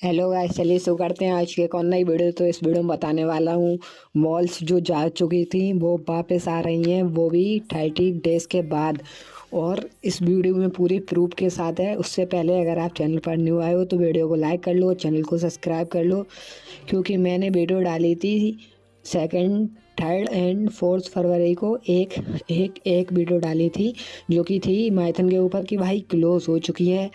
Hello guys, चलिए शुरू करते हैं आज के एक और नई वीडियो। तो इस वीडियो में बताने वाला हूँ मॉल्स जो जा चुकी थी वो वापस आ रही हैं, वो भी 30 डेज़ के बाद। और इस वीडियो में पूरी प्रूफ के साथ है। उससे पहले अगर आप चैनल पर न्यू आए हो तो वीडियो को लाइक कर लो, चैनल को सब्सक्राइब कर लो, क्योंकि मैंने वीडियो डाली थी 2, 3 एंड 4 फरवरी को। एक वीडियो डाली थी जो कि थी माइथन के ऊपर कि भाई क्लोज हो चुकी है।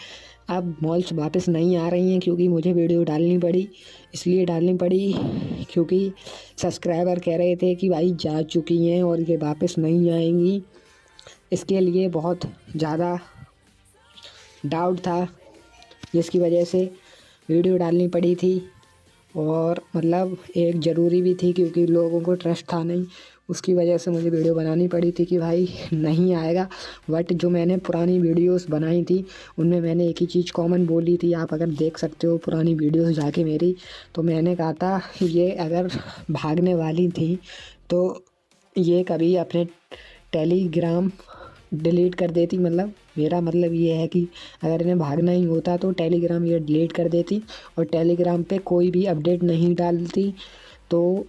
अब मॉल्स वापस नहीं आ रही हैं क्योंकि मुझे वीडियो डालनी पड़ी, इसलिए डालनी पड़ी क्योंकि सब्सक्राइबर कह रहे थे कि भाई जा चुकी हैं और ये वापस नहीं आएंगी। इसके लिए बहुत ज़्यादा डाउट था, जिसकी वजह से वीडियो डालनी पड़ी थी। और मतलब एक ज़रूरी भी थी क्योंकि लोगों को ट्रस्ट था नहीं, उसकी वजह से मुझे वीडियो बनानी पड़ी थी कि भाई नहीं आएगा। बट जो मैंने पुरानी वीडियोस बनाई थी उनमें मैंने एक ही चीज़ कॉमन बोली थी। आप अगर देख सकते हो पुरानी वीडियोस जाके मेरी, तो मैंने कहा था ये अगर भागने वाली थी तो ये कभी अपने टेलीग्राम डिलीट कर देती। मतलब मेरा मतलब ये है कि अगर इन्हें भागना ही होता तो टेलीग्राम ये डिलीट कर देती और टेलीग्राम पे कोई भी अपडेट नहीं डालती, तो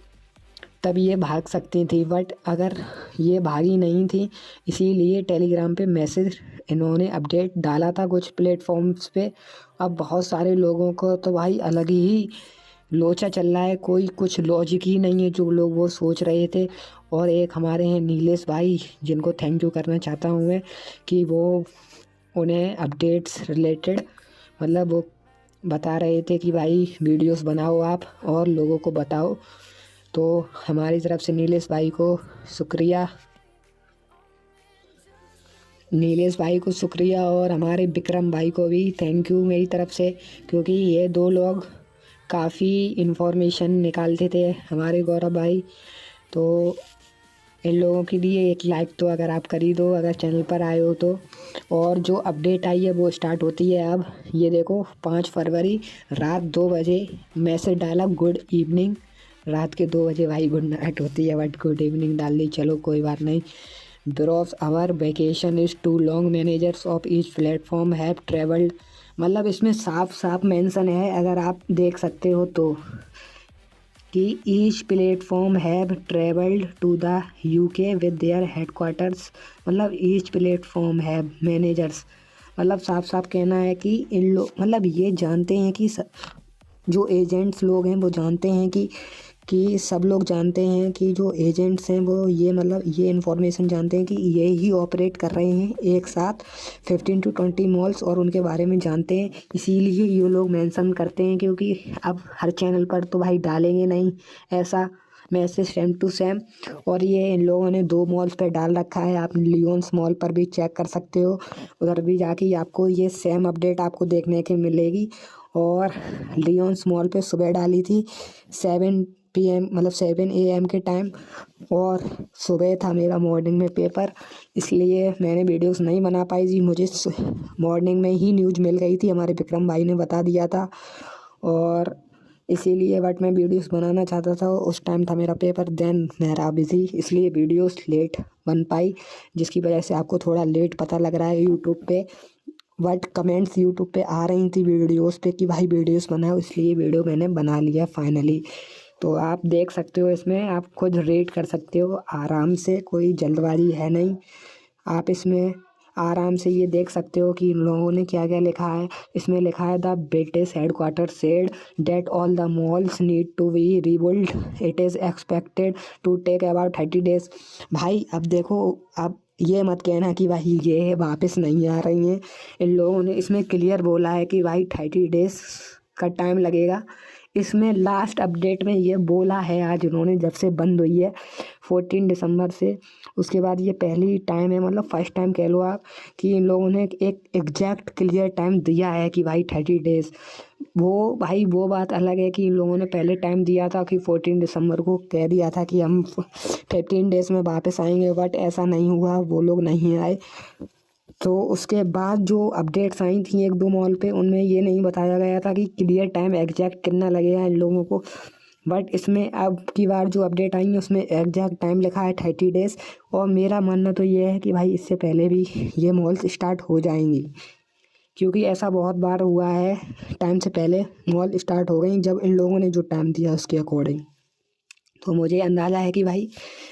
तब ये भाग सकती थी। बट अगर ये भागी नहीं थी, इसीलिए टेलीग्राम पे मैसेज इन्होंने अपडेट डाला था कुछ प्लेटफॉर्म्स पे। अब बहुत सारे लोगों को तो भाई अलग ही लोचा चल रहा है, कोई कुछ लॉजिक ही नहीं है जो लोग वो सोच रहे थे। और एक हमारे हैं नीलेश भाई, जिनको थैंक यू करना चाहता हूँ मैं कि वो उन्हें अपडेट्स रिलेटेड मतलब वो बता रहे थे कि भाई वीडियोस बनाओ आप और लोगों को बताओ। तो हमारी तरफ से नीलेश भाई को शुक्रिया, और हमारे विक्रम भाई को भी थैंक यू मेरी तरफ से, क्योंकि ये दो लोग काफ़ी इन्फॉर्मेशन निकालते थे हमारे गौरव भाई। तो इन लोगों के लिए एक लाइक तो अगर आप कर ही दो अगर चैनल पर आए हो तो। और जो अपडेट आई है वो स्टार्ट होती है अब। ये देखो 5 फरवरी रात 2 बजे मैसेज डाला, गुड इवनिंग। रात के 2 बजे भाई गुड नाइट होती है, बट गुड इवनिंग डाल दी, चलो कोई बात नहीं। Bros our vacation is too long, managers of each platform have travelled. मतलब इसमें साफ साफ मेंशन है, अगर आप देख सकते हो तो, कि each platform have travelled to the UK with their headquarters. मतलब ईच प्लेटफॉर्म हैव मैनेजर्स, मतलब साफ साफ कहना है कि इन लोग मतलब ये जानते हैं कि जो एजेंट्स लोग हैं वो जानते हैं कि सब लोग जानते हैं कि जो एजेंट्स हैं वो ये मतलब ये इन्फॉर्मेशन जानते हैं कि ये ही ऑपरेट कर रहे हैं एक साथ 15 to 20 मॉल्स, और उनके बारे में जानते हैं। इसीलिए ये लोग मेंशन करते हैं, क्योंकि अब हर चैनल पर तो भाई डालेंगे नहीं ऐसा मैसेज सेम टू सेम। और ये इन लोगों ने 2 मॉल्स पर डाल रखा है, आप लियोन्स मॉल पर भी चेक कर सकते हो, उधर भी जाके आपको ये सेम अपडेट आपको देखने की मिलेगी। और लियोन्स मॉल पे सुबह डाली थी 7 PM मतलब 7 AM के टाइम, और सुबह था मेरा मॉर्निंग में पेपर, इसलिए मैंने वीडियोस नहीं बना पाई थी। मुझे मॉर्निंग में ही न्यूज़ मिल गई थी, हमारे विक्रम भाई ने बता दिया था, और इसीलिए बट मैं वीडियोस बनाना चाहता था, उस टाइम था मेरा पेपर, देन मेरा बिज़ी, इसलिए वीडियोस लेट बन पाई, जिसकी वजह से आपको थोड़ा लेट पता लग रहा है यूट्यूब पे। बट कमेंट्स यूट्यूब पे आ रही थी वीडियोस पे कि भाई वीडियोस बनाओ, इसलिए वीडियो मैंने बना लिया फाइनली। तो आप देख सकते हो, इसमें आप खुद रेट कर सकते हो आराम से, कोई जल्दबाजी है नहीं। आप इसमें आराम से ये देख सकते हो कि इन लोगों ने क्या क्या लिखा है। इसमें लिखा है the British headquarter said that all the malls need to be rebuild, it is expected to take about 30 days. भाई अब देखो, अब ये मत कहना कि भाई ये वापस नहीं आ रही हैं। इन लोगों ने इसमें क्लियर बोला है कि भाई 30 डेज का टाइम लगेगा। इसमें लास्ट अपडेट में ये बोला है आज उन्होंने, जब से बंद हुई है 14 दिसंबर से, उसके बाद ये पहली टाइम है, मतलब फर्स्ट टाइम कह लो आप, कि इन लोगों ने एक एग्जैक्ट क्लियर टाइम दिया है कि भाई 30 डेज़। वो भाई वो बात अलग है कि इन लोगों ने पहले टाइम दिया था कि 14 दिसंबर को कह दिया था कि हम 15 डेज़ में वापस आएंगे, बट ऐसा नहीं हुआ, वो लोग नहीं आए। तो उसके बाद जो अपडेट्स आई थी 1-2 मॉल पे, उनमें ये नहीं बताया गया था कि क्लियर टाइम एग्जैक्ट कितना लगेगा इन लोगों को। बट इसमें अब की बार जो अपडेट आई है उसमें एग्जैक्ट टाइम लिखा है 30 डेज़। और मेरा मानना तो ये है कि भाई इससे पहले भी ये मॉल्स स्टार्ट हो जाएंगी। क्योंकि ऐसा बहुत बार हुआ है, टाइम से पहले मॉल स्टार्ट हो गई जब इन लोगों ने जो टाइम दिया उसके अकॉर्डिंग। तो मुझे अंदाज़ा है कि भाई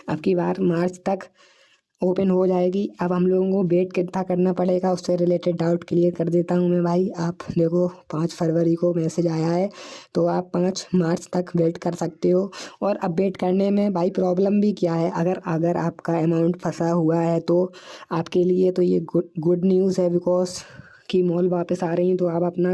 अब की बार मार्च तक ओपन हो जाएगी। अब हम लोगों को वेट कितना करना पड़ेगा, उससे रिलेटेड डाउट क्लियर कर देता हूँ मैं भाई। आप देखो 5 फरवरी को मैसेज आया है, तो आप 5 मार्च तक वेट कर सकते हो। और अब वेट करने में भाई प्रॉब्लम भी क्या है, अगर अगर आपका अमाउंट फंसा हुआ है तो आपके लिए तो ये गुड न्यूज़ है, बिकॉज कि मॉल वापस आ रही हैं तो आप अपना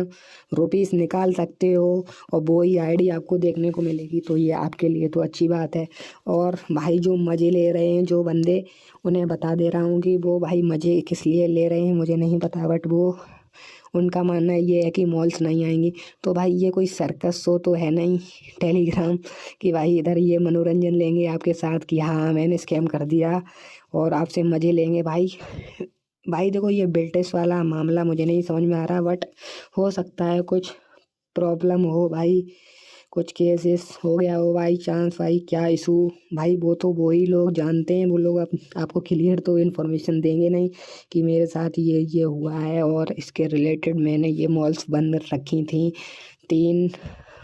रुपीस निकाल सकते हो और वो ही आईडी आपको देखने को मिलेगी। तो ये आपके लिए तो अच्छी बात है। और भाई जो मज़े ले रहे हैं जो बंदे, उन्हें बता दे रहा हूँ कि वो भाई मज़े किस लिए ले रहे हैं मुझे नहीं पता, बट वो उनका मानना ये है कि मॉल्स नहीं आएंगी। तो भाई ये कोई सर्कस शो तो है नहीं टेलीग्राम कि भाई इधर ये मनोरंजन लेंगे आपके साथ कि हाँ मैंने स्कैम कर दिया और आपसे मज़े लेंगे। भाई भाई देखो ये बिल्टेस वाला मामला मुझे नहीं समझ में आ रहा, बट हो सकता है कुछ प्रॉब्लम हो भाई, कुछ केसेस हो गया हो बाई चांस। भाई क्या इशू, भाई वो तो वही लोग जानते हैं, वो लोग आपको क्लियर तो इन्फॉर्मेशन देंगे नहीं कि मेरे साथ ये हुआ है और इसके रिलेटेड मैंने ये मॉल्स बंद रखी थी 3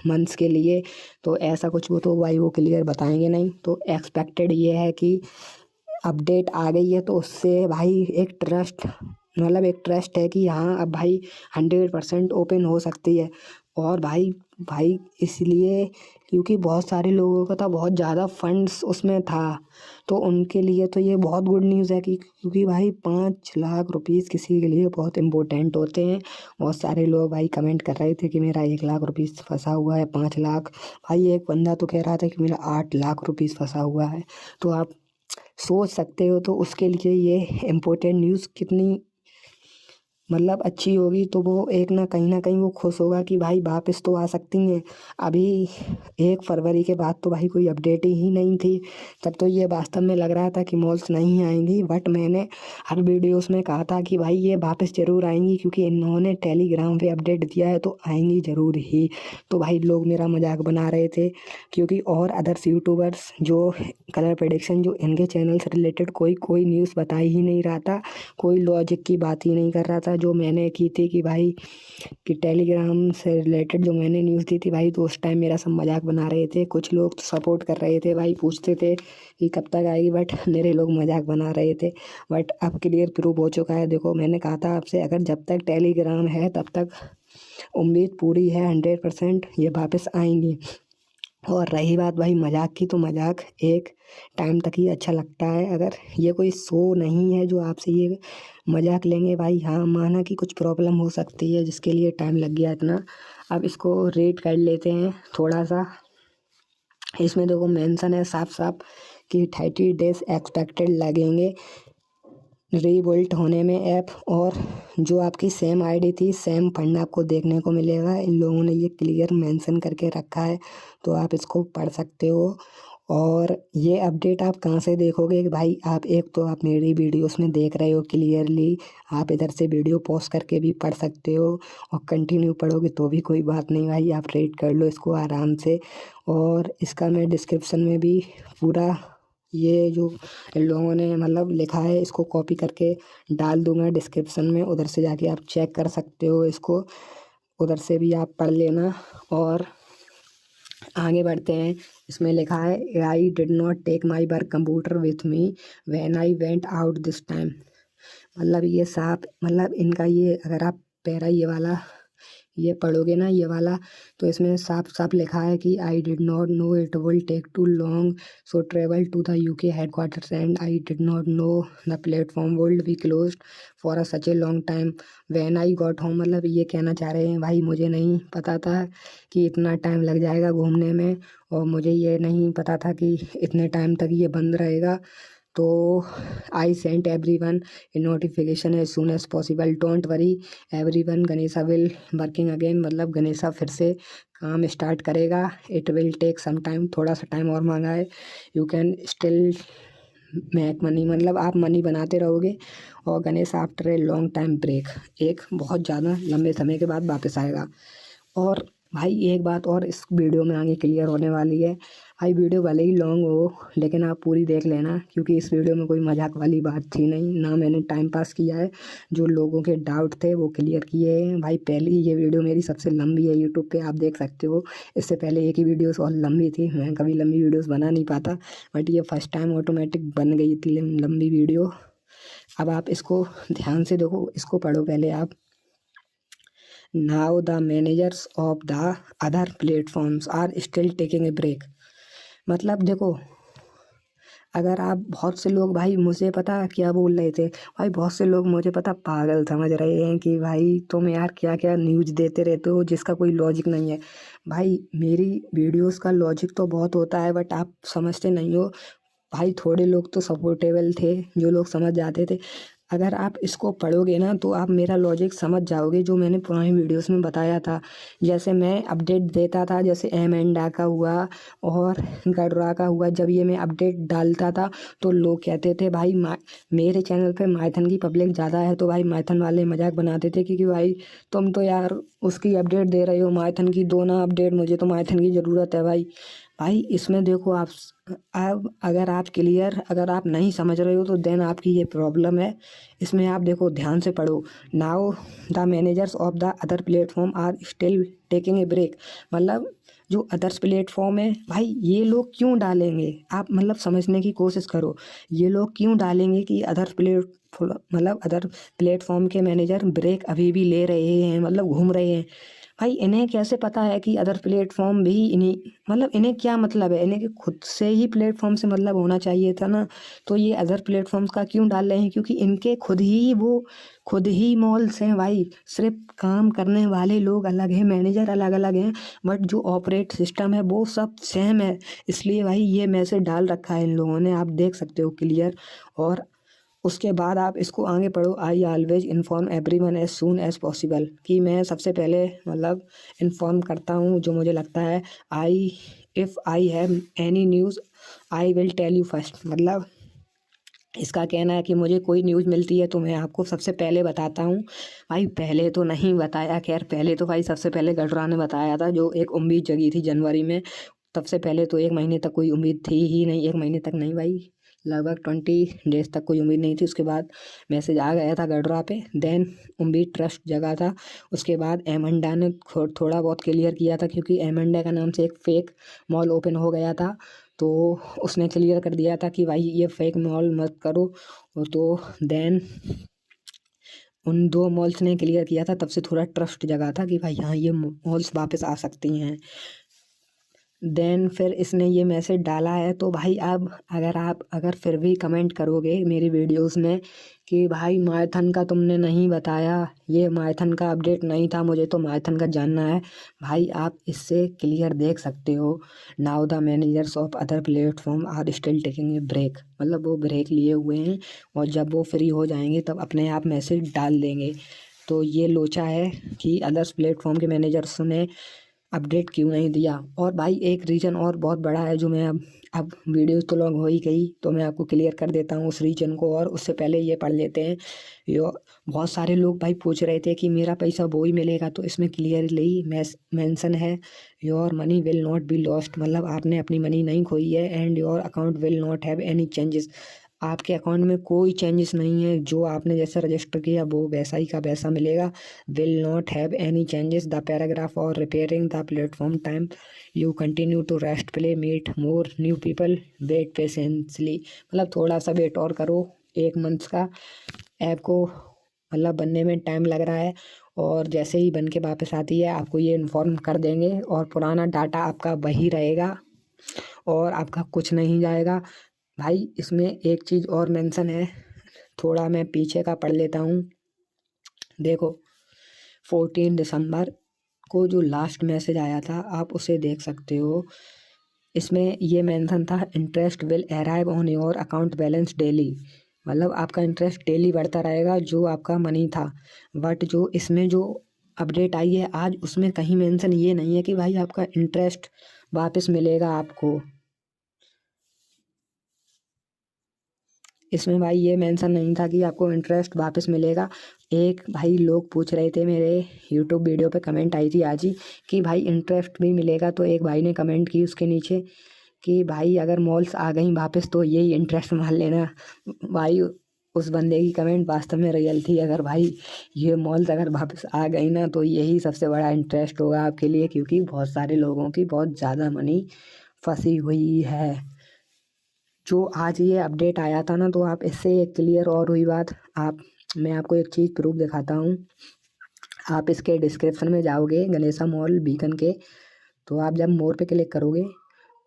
मंथ्स के लिए। तो ऐसा कुछ वो तो भाई वो क्लियर बताएंगे नहीं। तो एक्सपेक्टेड ये है कि अपडेट आ गई है तो उससे भाई एक ट्रस्ट, मतलब एक ट्रस्ट है कि हाँ अब भाई 100% ओपन हो सकती है। और भाई भाई इसलिए क्योंकि बहुत सारे लोगों का था बहुत ज़्यादा फंड्स उसमें था, तो उनके लिए तो ये बहुत गुड न्यूज़ है कि क्योंकि भाई 5 लाख रुपीज़ किसी के लिए बहुत इम्पोर्टेंट होते हैं। बहुत सारे लोग भाई कमेंट कर रहे थे कि मेरा 1 लाख रुपीज़ फंसा हुआ है, 5 लाख। भाई एक बंदा तो कह रहा था कि मेरा 8 लाख रुपीज़ फंसा हुआ है। तो आप सोच सकते हो तो उसके लिए ये इम्पोर्टेंट न्यूज़ कितनी मतलब अच्छी होगी। तो वो एक ना कहीं वो खुश होगा कि भाई वापस तो आ सकती हैं। अभी 1 फरवरी के बाद तो भाई कोई अपडेट ही नहीं थी, तब तो ये वास्तव में लग रहा था कि मॉल्स नहीं आएंगी। बट मैंने हर वीडियोस में कहा था कि भाई ये वापस ज़रूर आएंगी क्योंकि इन्होंने टेलीग्राम पे अपडेट दिया है तो आएंगी ज़रूर ही। तो भाई लोग मेरा मजाक बना रहे थे क्योंकि और अदर्स यूट्यूबर्स जो कलर प्रेडिक्शन जो इनके चैनल से रिलेटेड कोई न्यूज़ बता ही नहीं रहा था, कोई लॉजिक की बात ही नहीं कर रहा था जो मैंने की थी कि भाई कि टेलीग्राम से रिलेटेड जो मैंने न्यूज़ दी थी भाई। तो उस टाइम मेरा सब मजाक बना रहे थे, कुछ लोग तो सपोर्ट कर रहे थे भाई, पूछते थे कि कब तक आएगी, बट मेरे लोग मजाक बना रहे थे। बट अब क्लियर प्रूव हो चुका है। देखो मैंने कहा था आपसे अगर जब तक टेलीग्राम है तब तक उम्मीद पूरी है 100% ये वापस आएंगी। और रही बात भाई मजाक की, तो मजाक एक टाइम तक ही अच्छा लगता है। अगर ये कोई शो नहीं है जो आपसे ये मजाक लेंगे भाई। हाँ माना कि कुछ प्रॉब्लम हो सकती है जिसके लिए टाइम लग गया इतना। अब इसको रेट कर लेते हैं थोड़ा सा। इसमें देखो मेंशन है साफ साफ कि 30 डेज एक्सपेक्टेड लगेंगे रीबिल्ट होने में ऐप। और जो आपकी सेम आईडी थी सेम फंड आपको देखने को मिलेगा। इन लोगों ने ये क्लियर मेंशन करके रखा है, तो आप इसको पढ़ सकते हो। और ये अपडेट आप कहाँ से देखोगे कि भाई आप एक तो आप मेरी वीडियोस में देख रहे हो क्लियरली, आप इधर से वीडियो पॉज करके भी पढ़ सकते हो और कंटिन्यू पढ़ोगे तो भी कोई बात नहीं भाई, आप रीड कर लो इसको आराम से। और इसका मैं डिस्क्रिप्शन में भी पूरा ये जो इन लोगों ने मतलब लिखा है इसको कॉपी करके डाल दूंगा डिस्क्रिप्शन में, उधर से जाके आप चेक कर सकते हो इसको, उधर से भी आप पढ़ लेना। और आगे बढ़ते हैं। इसमें लिखा है I did not take my work computer with me when I went out this time. मतलब ये साफ मतलब इनका ये अगर आप पैरा ये वाला ये पढ़ोगे ना ये वाला, तो इसमें साफ साफ लिखा है कि I did not know it will take too long so travel to the UK headquarters and I did not know the platform would be closed for a such a long time when I got home. मतलब ये कहना चाह रहे हैं भाई मुझे नहीं पता था कि इतना टाइम लग जाएगा घूमने में, और मुझे ये नहीं पता था कि इतने टाइम तक ये बंद रहेगा। तो I sent everyone a notification as soon as possible, don't worry everyone, Ganesha will working again. मतलब गणेशा फिर से काम स्टार्ट करेगा। It will take some time, थोड़ा सा टाइम और मांगा है। You can still make money, मतलब आप मनी बनाते रहोगे। और Ganesh after a long time break, एक बहुत ज़्यादा लंबे समय के बाद वापस आएगा। और भाई एक बात और इस वीडियो में आगे क्लियर होने वाली है। भाई वीडियो भले ही लॉन्ग हो लेकिन आप पूरी देख लेना, क्योंकि इस वीडियो में कोई मजाक वाली बात थी नहीं, ना मैंने टाइम पास किया है। जो लोगों के डाउट थे वो क्लियर किए हैं। भाई पहली ये वीडियो मेरी सबसे लंबी है यूट्यूब पे, आप देख सकते हो। इससे पहले एक ही वीडियोस और लंबी थी, मैं कभी लंबी वीडियोस बना नहीं पाता, बट ये फर्स्ट टाइम ऑटोमेटिक बन गई इतनी लंबी वीडियो। अब आप इसको ध्यान से देखो, इसको पढ़ो पहले आप। Now the managers of the other platforms are still taking a break. मतलब देखो, अगर आप बहुत से लोग, भाई मुझे पता क्या बोल रहे थे, भाई बहुत से लोग मुझे पता पागल समझ रहे हैं कि भाई तुम यार क्या क्या न्यूज़ देते रहते हो जिसका कोई लॉजिक नहीं है। भाई मेरी वीडियोस का लॉजिक तो बहुत होता है, बट आप समझते नहीं हो। भाई थोड़े लोग तो सपोर्टेबल थे, जो लोग समझ जाते थे। अगर आप इसको पढ़ोगे ना तो आप मेरा लॉजिक समझ जाओगे, जो मैंने पुरानी वीडियोस में बताया था। जैसे मैं अपडेट देता था, जैसे एमेंडा का हुआ और गडरा का हुआ, जब ये मैं अपडेट डालता था तो लोग कहते थे भाई मेरे चैनल पे माइथन की पब्लिक ज़्यादा है, तो भाई माइथन वाले मजाक बनाते थे कि भाई तुम तो यार उसकी अपडेट दे रहे हो, माइथन की दो ना अपडेट, मुझे तो माइथन की ज़रूरत है। भाई इसमें देखो आप, अब अगर आप नहीं समझ रहे हो तो देन आपकी ये प्रॉब्लम है। इसमें आप देखो, ध्यान से पढ़ो। Now the managers of the other platform are still taking a break. मतलब जो अदर्स प्लेटफॉर्म है, भाई ये लोग क्यों डालेंगे, आप मतलब समझने की कोशिश करो। ये लोग क्यों डालेंगे कि अदर प्लेटफॉर्म के मैनेजर ब्रेक अभी भी ले रहे हैं, मतलब घूम रहे हैं। भाई इन्हें कैसे पता है कि अदर प्लेटफॉर्म भी इन्हीं, मतलब इन्हें क्या मतलब है, इन्हें कि खुद से ही प्लेटफॉर्म से मतलब होना चाहिए था ना। तो ये अदर प्लेटफॉर्म्स का क्यों डाल रहे हैं, क्योंकि इनके खुद ही मॉल्स हैं भाई। सिर्फ काम करने वाले लोग अलग हैं, मैनेजर अलग अलग हैं, बट जो ऑपरेट सिस्टम है वो सब सेम है। इसलिए भाई ये मैसेज डाल रखा है इन लोगों ने, आप देख सकते हो क्लियर। और उसके बाद आप इसको आगे पढ़ो। I always inform everyone as soon as possible, कि मैं सबसे पहले मतलब इन्फॉर्म करता हूँ जो मुझे लगता है। If I have any news I will tell you first. मतलब इसका कहना है कि मुझे कोई न्यूज़ मिलती है तो मैं आपको सबसे पहले बताता हूँ। भाई पहले तो नहीं बताया, खैर पहले तो भाई सबसे पहले गडरा ने बताया था, जो एक उम्मीद जगी थी जनवरी में। तब से पहले तो एक महीने तक कोई उम्मीद थी ही नहीं, एक महीने तक नहीं भाई, लगभग 20 डेज तक कोई उम्मीद नहीं थी। उसके बाद मैसेज आ गया था गडरा पे, देन उम्मीद ट्रस्ट जगा था। उसके बाद एमेंडा ने थोड़ा बहुत क्लियर किया था, क्योंकि एमेंडा का नाम से एक फेक मॉल ओपन हो गया था, तो उसने क्लियर कर दिया था कि भाई ये फेक मॉल मत करो। तो देन उन दो मॉल्स ने क्लियर किया था, तब से थोड़ा ट्रस्ट जगा था कि भाई हाँ ये मॉल्स वापस आ सकती हैं। देन फिर इसने ये मैसेज डाला है। तो भाई अब अगर फिर भी कमेंट करोगे मेरी वीडियोस में कि भाई मायथन का तुमने नहीं बताया, ये मायथन का अपडेट नहीं था, मुझे तो मायथन का जानना है। भाई आप इससे क्लियर देख सकते हो। Now the managers of other platform are still taking a break, मतलब वो ब्रेक लिए हुए हैं, और जब वो फ्री हो जाएंगे तब अपने आप मैसेज डाल देंगे। तो ये लोचा है कि अदर्स प्लेटफॉर्म के मैनेजर्स ने अपडेट क्यों नहीं दिया। और भाई एक रीज़न और बहुत बड़ा है, जो मैं अब वीडियो तो लॉन्ग हो ही गई, तो मैं आपको क्लियर कर देता हूँ उस रीजन को, और उससे पहले ये पढ़ लेते हैं। यो बहुत सारे लोग भाई पूछ रहे थे कि मेरा पैसा वो ही मिलेगा, तो इसमें क्लियरली मेंशन है, your money will not be lost, मतलब आपने अपनी मनी नहीं खोई है। And your account will not have any changes, आपके अकाउंट में कोई चेंजेस नहीं है, जो आपने जैसा रजिस्टर किया वो वैसा ही का वैसा मिलेगा। Will not have any changes the paragraph और repairing the platform time you continue to rest play meet more new people wait patiently, मतलब थोड़ा सा वेट और करो, 1 मंथ का ऐप को मतलब बनने में टाइम लग रहा है, और जैसे ही बन के वापस आती है आपको ये इन्फॉर्म कर देंगे, और पुराना डाटा आपका वही रहेगा और आपका कुछ नहीं जाएगा। भाई इसमें एक चीज़ और मेंशन है, थोड़ा मैं पीछे का पढ़ लेता हूँ। देखो 14 दिसंबर को जो लास्ट मैसेज आया था आप उसे देख सकते हो। इसमें ये मेंशन था, interest will arrive on your account balance daily, मतलब आपका इंटरेस्ट डेली बढ़ता रहेगा जो आपका मनी था। बट जो इसमें जो अपडेट आई है आज, उसमें कहीं मेंशन ये नहीं है कि भाई आपका इंटरेस्ट वापस मिलेगा आपको। इसमें भाई ये मेंशन नहीं था कि आपको इंटरेस्ट वापस मिलेगा। एक भाई लोग पूछ रहे थे, मेरे यूट्यूब वीडियो पे कमेंट आई थी आज ही कि भाई इंटरेस्ट भी मिलेगा। तो एक भाई ने कमेंट की उसके नीचे कि भाई अगर मॉल्स आ गई वापस तो यही इंटरेस्ट मान लेना। भाई उस बंदे की कमेंट वास्तव में रियल थी। अगर भाई ये मॉल्स अगर वापस आ गई ना तो यही सबसे बड़ा इंटरेस्ट होगा आपके लिए, क्योंकि बहुत सारे लोगों की बहुत ज़्यादा मनी फंसी हुई है। जो आज ये अपडेट आया था ना, तो आप इससे एक क्लियर और हुई बात। आप मैं आपको एक चीज़ प्रूफ दिखाता हूँ। आप इसके डिस्क्रिप्शन में जाओगे गणेशा मॉल बीकन के, तो आप जब मोर पे क्लिक करोगे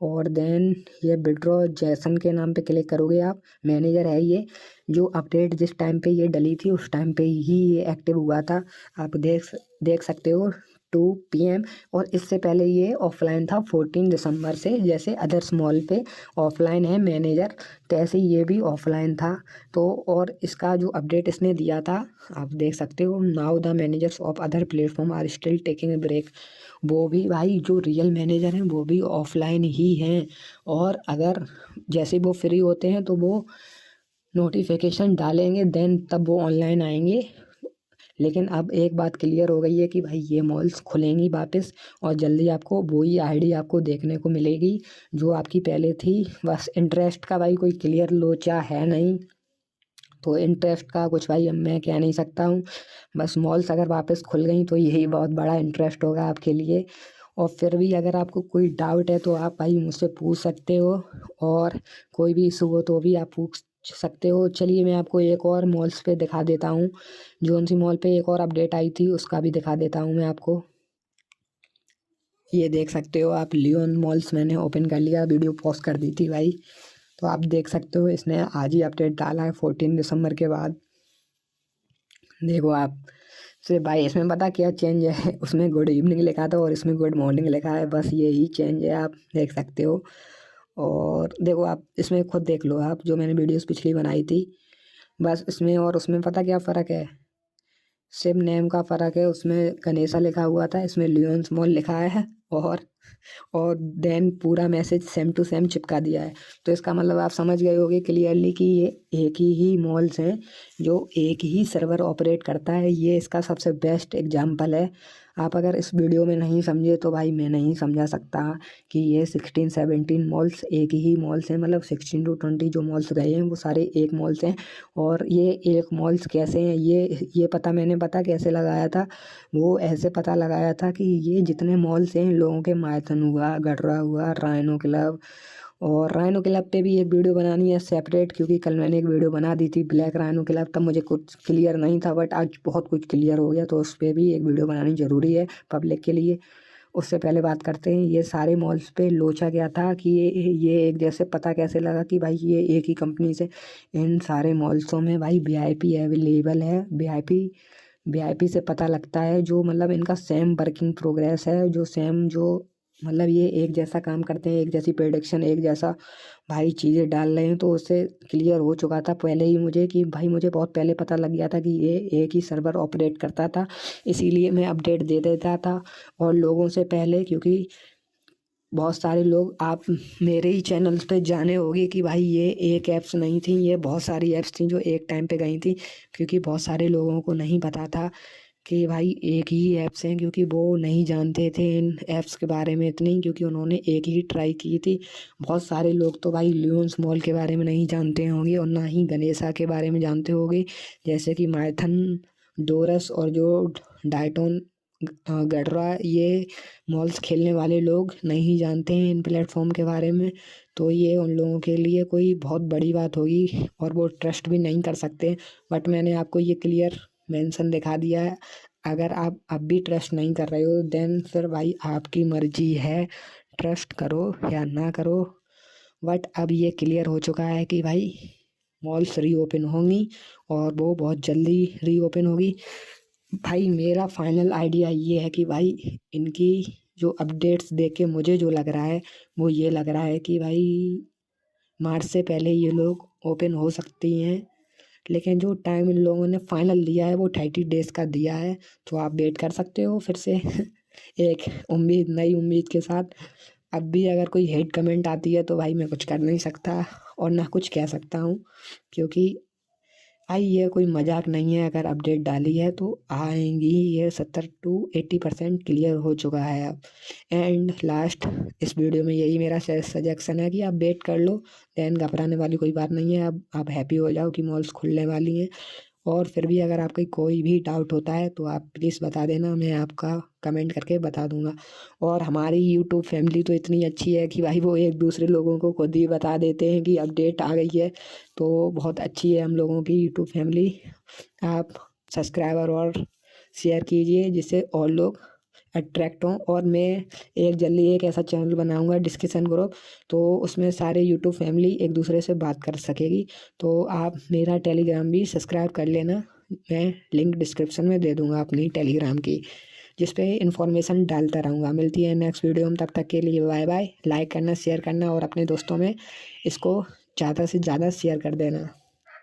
और देन ये विड्रॉ जैसन के नाम पे क्लिक करोगे, आप मैनेजर है ये। जो अपडेट जिस टाइम पे ये डली थी उस टाइम पे ही ये एक्टिव हुआ था। आप देख सकते हो 2 PM। और इससे पहले ये ऑफलाइन था 14 दिसंबर से। जैसे अदर्स मॉल पे ऑफलाइन है मैनेजर, तैसे ये भी ऑफलाइन था। तो और इसका जो अपडेट इसने दिया था आप देख सकते हो, now the managers of other platform are still taking a break. वो भी भाई जो रियल मैनेजर हैं वो भी ऑफलाइन ही हैं। और अगर जैसे वो फ्री होते हैं तो वो नोटिफिकेशन डालेंगे, देन तब वो ऑनलाइन आएंगे। लेकिन अब एक बात क्लियर हो गई है कि भाई ये मॉल्स खुलेंगी वापस, और जल्दी आपको वही आईडी आपको देखने को मिलेगी जो आपकी पहले थी। बस इंटरेस्ट का भाई कोई क्लियर लोचा है नहीं, तो इंटरेस्ट का कुछ भाई अब मैं कह नहीं सकता हूँ। बस मॉल्स अगर वापस खुल गई तो यही बहुत बड़ा इंटरेस्ट होगा आपके लिए। और फिर भी अगर आपको कोई डाउट है तो आप भाई मुझसे पूछ सकते हो, और कोई भी इशू हो तो भी आप पूछ सकते हो। चलिए मैं आपको एक और मॉल्स पे दिखा देता हूँ। जोन सी मॉल पे एक और अपडेट आई थी उसका भी दिखा देता हूँ मैं आपको। ये देख सकते हो आप, लियोन मॉल्स मैंने ओपन कर लिया, वीडियो पॉज कर दी थी भाई। तो आप देख सकते हो इसने आज ही अपडेट डाला है 14 दिसंबर के बाद। देखो आप से भाई इसमें पता क्या चेंज है, उसमें गुड इवनिंग लिखा था और इसमें गुड मॉर्निंग लिखा है, बस यही चेंज है, आप देख सकते हो। और देखो आप इसमें खुद देख लो, आप जो मैंने वीडियोस पिछली बनाई थी, बस इसमें और उसमें पता क्या फ़र्क है, सिर्फ नेम का फ़र्क है। उसमें गणेशा लिखा हुआ था, इसमें लियोन्स मॉल लिखा है। और देन पूरा मैसेज सेम टू सेम चिपका दिया है। तो इसका मतलब आप समझ गए होंगे क्लियरली कि ये एक ही मॉल्स हैं जो एक ही सर्वर ऑपरेट करता है। ये इसका सबसे बेस्ट एग्जांपल है। आप अगर इस वीडियो में नहीं समझे तो भाई मैं नहीं समझा सकता कि ये 16-17 मॉल्स एक ही मॉल्स हैं। मतलब 16 to 20 जो मॉल्स गए हैं वो सारे एक मॉल्स हैं। और ये एक मॉल्स कैसे हैं, ये पता मैंने पता कैसे लगाया था, वो ऐसे पता लगाया था कि ये जितने मॉल्स हैं लोगों के, मायथन हुआ, गडरा हुआ, राइनो क्लब। और राइनो क्लब पे भी एक वीडियो बनानी है सेपरेट, क्योंकि कल मैंने एक वीडियो बना दी थी ब्लैक राइनो क्लब, तब मुझे कुछ क्लियर नहीं था, बट आज बहुत कुछ क्लियर हो गया। तो उस पर भी एक वीडियो बनानी ज़रूरी है पब्लिक के लिए। उससे पहले बात करते हैं ये सारे मॉल्स पे लोचा गया था कि ये एक जैसे पता कैसे लगा कि भाई ये एक ही कंपनी से। इन सारे मॉल्सों में भाई VIP अवेलेबल है। VIP से पता लगता है, जो मतलब इनका सेम वर्किंग प्रोग्रेस है, जो सेम जो मतलब ये एक जैसा काम करते हैं, एक जैसी प्रोडक्शन, एक जैसा भाई चीज़ें डाल रहे हैं। तो उससे क्लियर हो चुका था पहले ही मुझे कि भाई मुझे बहुत पहले पता लग गया था कि ये एक ही सर्वर ऑपरेट करता था। इसीलिए मैं अपडेट दे देता था और लोगों से पहले, क्योंकि बहुत सारे लोग आप मेरे ही चैनल्स पे जाने होंगे कि भाई ये एक ऐप्स नहीं थी, ये बहुत सारी ऐप्स थी जो एक टाइम पे गई थी। क्योंकि बहुत सारे लोगों को नहीं पता था कि भाई एक ही ऐप्स हैं, क्योंकि वो नहीं जानते थे इन ऐप्स के बारे में इतनी, क्योंकि उन्होंने एक ही ट्राई की थी। बहुत सारे लोग तो भाई लियोन्स मॉल के बारे में नहीं जानते होंगे और ना ही गणेशा के बारे में जानते होंगे। जैसे कि माइथन, डोरस और जो डाइटोन, गडरा, ये मॉल्स खेलने वाले लोग नहीं जानते हैं इन प्लेटफॉर्म के बारे में। तो ये उन लोगों के लिए कोई बहुत बड़ी बात होगी और वो ट्रस्ट भी नहीं कर सकते। बट मैंने आपको ये क्लियर मेंशन दिखा दिया है। अगर आप अब भी ट्रस्ट नहीं कर रहे हो देन फिर भाई आपकी मर्जी है, ट्रस्ट करो या ना करो। बट अब ये क्लियर हो चुका है कि भाई मॉल्स रीओपन होंगी और वो बहुत जल्दी रीओपन होगी। भाई मेरा फाइनल आइडिया ये है कि भाई इनकी जो अपडेट्स देख के मुझे जो लग रहा है वो ये लग रहा है कि भाई मार्च से पहले ये लोग ओपन हो सकती हैं। लेकिन जो टाइम इन लोगों ने फाइनल दिया है वो 30 डेज़ का दिया है। तो आप वेट कर सकते हो फिर से एक उम्मीद, नई उम्मीद के साथ। अब भी अगर कोई हेट कमेंट आती है तो भाई मैं कुछ कर नहीं सकता। और ना कुछ कह सकता हूँ, क्योंकि भाई ये कोई मजाक नहीं है। अगर अपडेट डाली है तो आएंगी, ये 70 to 80% क्लियर हो चुका है अब। एंड लास्ट इस वीडियो में यही मेरा सजेक्शन है कि आप वेट कर लो, देन घबराने वाली कोई बात नहीं है। अब आप हैप्पी हो जाओ कि मॉल्स खुलने वाली हैं। और फिर भी अगर आपका कोई भी डाउट होता है तो आप प्लीज़ बता देना, मैं आपका कमेंट करके बता दूंगा। और हमारी यूट्यूब फैमिली तो इतनी अच्छी है कि भाई वो एक दूसरे लोगों को खुद ही बता देते हैं कि अपडेट आ गई है। तो बहुत अच्छी है हम लोगों की यूट्यूब फैमिली। आप सब्सक्राइबर और शेयर कीजिए जिससे और लोग अट्रैक्ट हों। और मैं जल्दी एक ऐसा चैनल बनाऊंगा डिस्कशन ग्रुप, तो उसमें सारे यूट्यूब फैमिली एक दूसरे से बात कर सकेगी। तो आप मेरा टेलीग्राम भी सब्सक्राइब कर लेना, मैं लिंक डिस्क्रिप्शन में दे दूंगा अपनी टेलीग्राम की, जिस पे इन्फॉर्मेशन डालता रहूँगा। मिलती है नेक्स्ट वीडियो में, तब तक के लिए बाय बाय। लाइक करना, शेयर करना और अपने दोस्तों में इसको ज़्यादा से ज़्यादा शेयर कर देना।